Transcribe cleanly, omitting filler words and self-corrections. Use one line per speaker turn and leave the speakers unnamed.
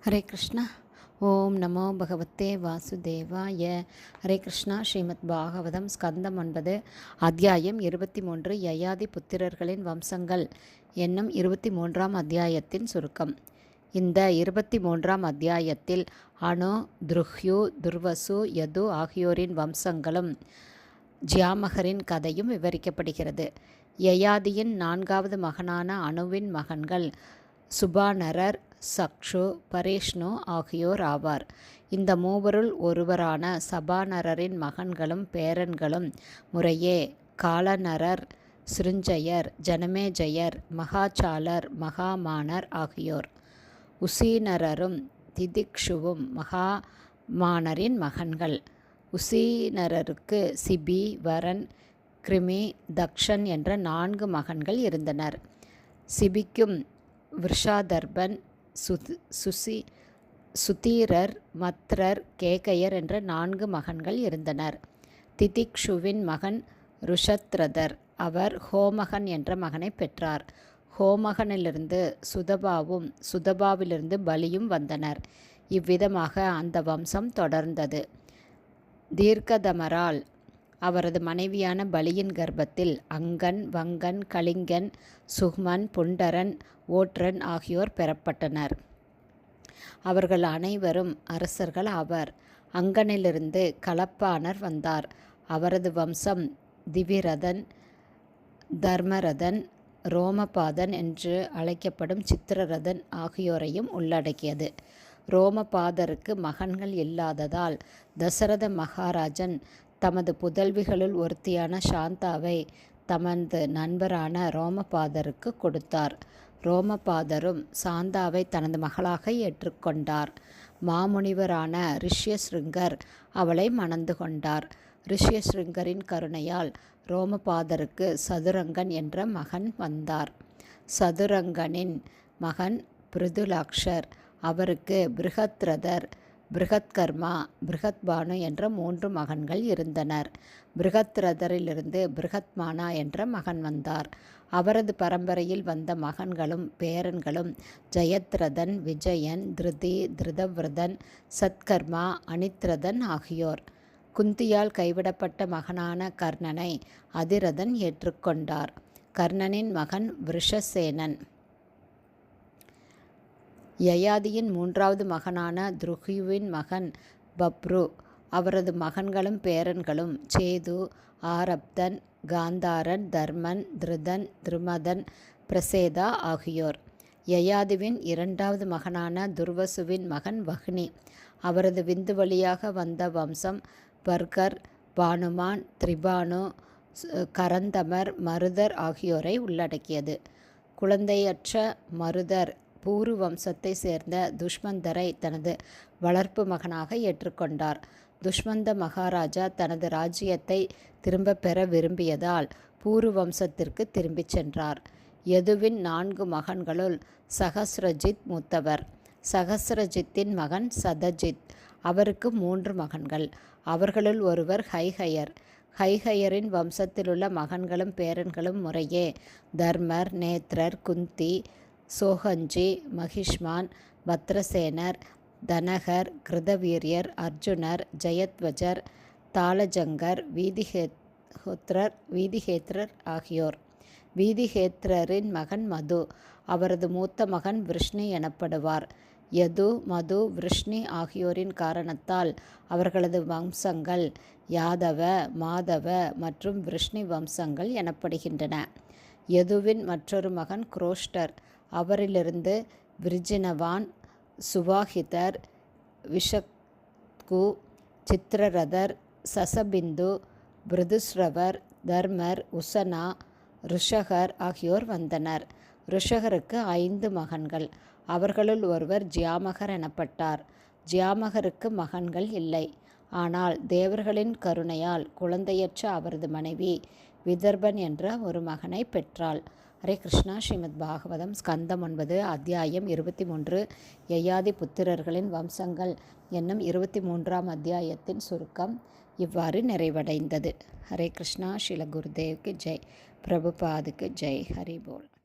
ஹரே கிருஷ்ணா. ஓம் நமோ பகவத்தே வாசுதேவாய. ஹரே கிருஷ்ணா. ஸ்ரீமத் பாகவதம் ஸ்கந்தம் 9 அத்தியாயம் 23 யயாதி புத்திரர்களின் வம்சங்கள் என்னும் 23ஆம் அத்தியாயத்தின் சுருக்கம். இந்த 23ஆம் அத்தியாயத்தில் அனு, துருஹ்யு, துர்வசு, யது ஆகியோரின் வம்சங்களும் ஜியாமகரின் கதையும் விவரிக்கப்படுகிறது. யயாதியின் 4வது மகனான அனுவின் மகன்கள் சுபானரர், சக்ஷு, பரேஷ்ணு ஆகியோர் ஆவார். இந்த மூவருள் ஒருவரான சபானரரின் மகன்களும் பேரன்களும் முறையே காலநரர், சிருஞ்சயர், ஜனமேஜயர், மகாசாலர், மகாமானர் ஆகியோர். உசீனரரும் திதிக்ஷுவும் மகாமானரின் மகன்கள். உசீனரருக்கு சிபி, வரன், கிருமி, தக்ஷன் என்ற 4 மகன்கள் இருந்தனர். சிபிக்கும் விருஷாதர்பன், சுதீரர், மத்ரர், கேகயர் என்ற 4 மகன்கள் இருந்தனர். திதிக்ஷுவின் மகன் ருஷத்ரதர். அவர் ஹோமகன் என்ற மகனை பெற்றார். ஹோமகனிலிருந்து சுதபாவும் சுதபாவிலிருந்து பலியும் வந்தனர். இவ்விதமாக அந்த வம்சம் தொடர்ந்தது. தீர்க்கதமரால் அவரது மனைவியான பலியின் கர்ப்பத்தில் அங்கன், வங்கன், கலிங்கன், சுக்மன், புண்டரன், ஓட்ரன் ஆகியோர் பெறப்பட்டனர். அவர்கள் அனைவரும் அரசர்கள் ஆவர். அங்கனிலிருந்து கலப்பானர் வந்தார். அவரது வம்சம் திவிரதன், தர்மரதன், ரோமபாதன் என்று அழைக்கப்படும் சித்திரரதன் ஆகியோரையும் உள்ளடக்கியது. ரோமபாதருக்கு மகன்கள் இல்லாததால் தசரத மகாராஜன் தமது புதல்விகளுள் ஒருத்தியான சாந்தாவை தமது நண்பரான ரோமபாதருக்கு கொடுத்தார். ரோமபாதரும் சாந்தாவை தனது மகளாக ஏற்றுக்கொண்டார். மாமுனிவரான ரிஷ்யஸ்ருங்கர் அவளை மணந்து கொண்டார். ரிஷ்யஸ்ருங்கரின் கருணையால் ரோமபாதருக்கு சதுரங்கன் என்ற மகன் வந்தார். சதுரங்கனின் மகன் பிருதுலாக்ஷர். அவருக்கு பிருகத்ரதர், பிருகத்கர்மா, பிருகத்பானு என்ற 3 மகன்கள் இருந்தனர். பிருகத்ரதரிலிருந்து பிருகத்மானா என்ற மகன் வந்தார். அவரது பரம்பரையில் வந்த மகன்களும் பேரன்களும் ஜெயத்ரதன், விஜயன், திருதி, திருதவ்ரதன், சத்கர்மா, அனித்ரதன் ஆகியோர். குந்தியால் கைவிடப்பட்ட மகனான கர்ணனை அதிரதன் ஏற்றுக்கொண்டார். கர்ணனின் மகன் விருஷசேனன். யயாதியின் 3வது மகனான துருஹ்யுவின் மகன் பப்ரு. அவரது மகன்களும் பேரன்களும் சேது, ஆரப்தன், காந்தாரன், தர்மன், திருதன், திருமதன், பிரசேதா ஆகியோர். யயாதிவின் 2வது மகனான துர்வசுவின் மகன் வஹ்னி. அவரது விந்து வழியாக வந்த வம்சம் பர்கர், பானுமான், திரிபானு, கரந்தமர், மருதர் ஆகியோரை உள்ளடக்கியது. குழந்தையற்ற மருதர் பூரு வம்சத்தை சேர்ந்த துஷ்மந்தரை தனது வளர்ப்பு மகனாக ஏற்றுக்கொண்டார். துஷ்மந்த மகாராஜா தனது ராஜ்யத்தை திரும்ப பெற விரும்பியதால் பூரு வம்சத்திற்கு திரும்பிச் சென்றார். யதுவின் 4 மகன்களுள் சகஸ்ரஜித் மூத்தவர். சகஸ்ரஜித்தின் மகன் சதஜித். அவருக்கு 3 மகன்கள். அவர்களுள் ஒருவர் ஹைஹயர். ஹைஹயரின் வம்சத்திலுள்ள மகன்களும் பேரன்களும் முறையே தர்மர், நேத்ரர், குந்தி, சோகஞ்சி, மகிஷ்மான், பத்ரசேனர், தனகர், கிருதவீரியர், அர்ஜுனர், ஜெயத்வஜர், தாளஜங்கர், வீதிஹேத்ரர் ஆகியோர். வீதிஹேத்ரரின் மகன் மது. அவரது மூத்த மகன் விருஷ்ணி எனப்படுவார். யது, மது, விருஷ்ணி ஆகியோரின் காரணத்தால் அவர்களது வம்சங்கள் யாதவ, மாதவ மற்றும் விருஷ்ணி வம்சங்கள் எனப்படுகின்றன. யதுவின் மற்றொரு மகன் குரோஷ்டர். அவரிலிருந்து விருஜினவான், சுவாஹிதர், விஷக்கு, சித்திரரதர், சசபிந்து, பிருதுஸ்ரவர், தர்மர், உசனா, ருஷகர் ஆகியோர் வந்தனர். ருஷகருக்கு 5 மகன்கள். அவர்களுள் ஒருவர் ஜியாமகர் எனப்பட்டார். ஜியாமகருக்கு மகன்கள் இல்லை. ஆனால் தேவர்களின் கருணையால் குழந்தையற்ற அவரது மனைவி விதர்பன் என்ற ஒரு மகனை பெற்றாள். ஹரே கிருஷ்ணா. ஸ்ரீமத் பாகவதம் ஸ்கந்தம் 9 அத்தியாயம் 23 யயாதி புத்திரர்களின் வம்சங்கள் என்னும் 23ஆம் அத்தியாயத்தின் சுருக்கம் இவ்வாறு நிறைவடைந்தது. ஹரே கிருஷ்ணா. ஸ்ரீல குருதேவ்க்கு ஜெய். பிரபுபாதுக்கு ஜெய். ஹரி போல்.